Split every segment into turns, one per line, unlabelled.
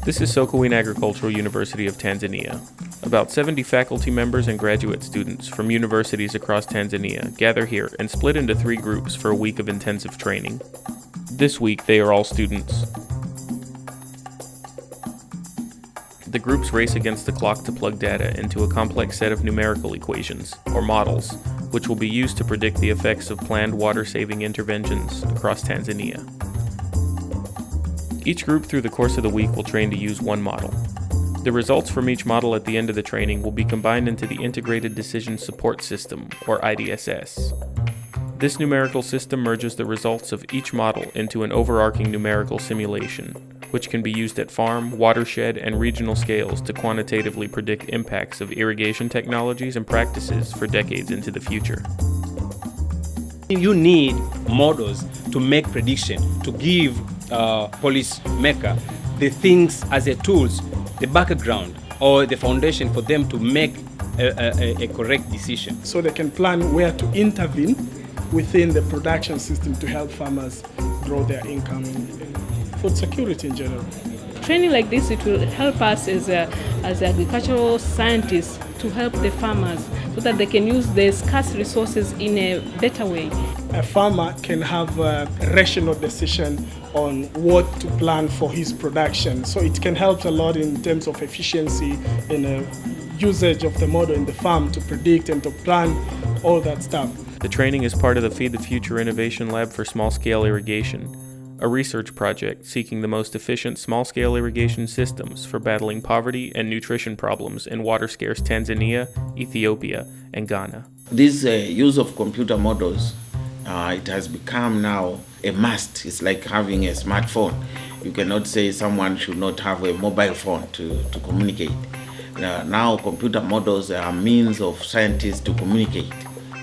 This is Sokoine Agricultural University of Tanzania. About 70 faculty members and graduate students from universities across Tanzania gather here and split into 3 groups for a week of intensive training. This week, they are all students. The groups race against the clock to plug data into a complex set of numerical equations, or models, which will be used to predict the effects of planned water-saving interventions across Tanzania. Each group through the course of the week will train to use one model. The results from each model at the end of the training will be combined into the Integrated Decision Support System, or IDSS. This numerical system merges the results of each model into an overarching numerical simulation, which can be used at farm, watershed, and regional scales to quantitatively predict impacts of irrigation technologies and practices for decades into the future.
You need models to make prediction, to give policymaker the things as a tools, the background or the foundation for them to make a correct decision.
So they can plan where to intervene within the production system to help farmers grow their income and food security in general.
Training like this, it will help us as agricultural scientists to help the farmers so that they can use the scarce resources in a better way.
A farmer can have a rational decision on what to plan for his production. So it can help a lot in terms of efficiency and usage of the model in the farm to predict and to plan all that stuff.
The training is part of the Feed the Future Innovation Lab for Small-Scale Irrigation, a research project seeking the most efficient small-scale irrigation systems for battling poverty and nutrition problems in water-scarce Tanzania, Ethiopia, and Ghana.
This use of computer models, it has become now a must. It's like having a smartphone. You cannot say someone should not have a mobile phone to communicate. Now computer models are a means of scientists to communicate.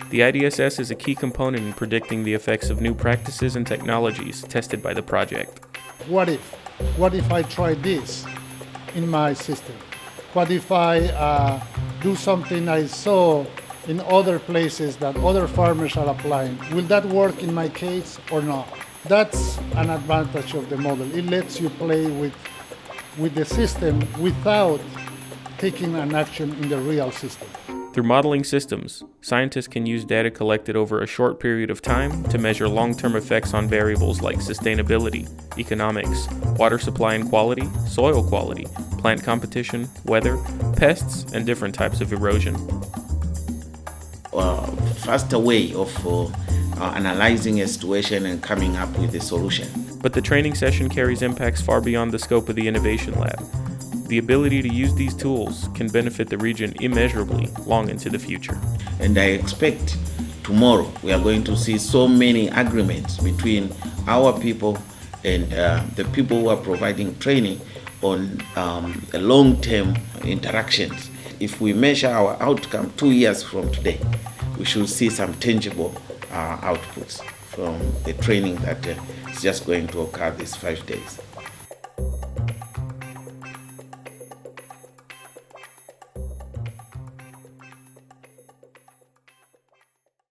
The IDSS is a key component in predicting the effects of new practices and technologies tested by the project.
What if I try this in my system? What if I do something I saw in other places that other farmers are applying? Will that work in my case or not? That's an advantage of the model. It lets you play with the system without taking an action in the real system.
Through modeling systems, scientists can use data collected over a short period of time to measure long-term effects on variables like sustainability, economics, water supply and quality, soil quality, plant competition, weather, pests, and different types of erosion.
Faster way of analyzing a situation and coming up with a solution.
But the training session carries impacts far beyond the scope of the Innovation Lab. The ability to use these tools can benefit the region immeasurably long into the future.
And I expect tomorrow we are going to see so many agreements between our people and the people who are providing training on long-term interactions. If we measure our outcome 2 years from today, we should see some tangible outputs from the training that is just going to occur these 5 days.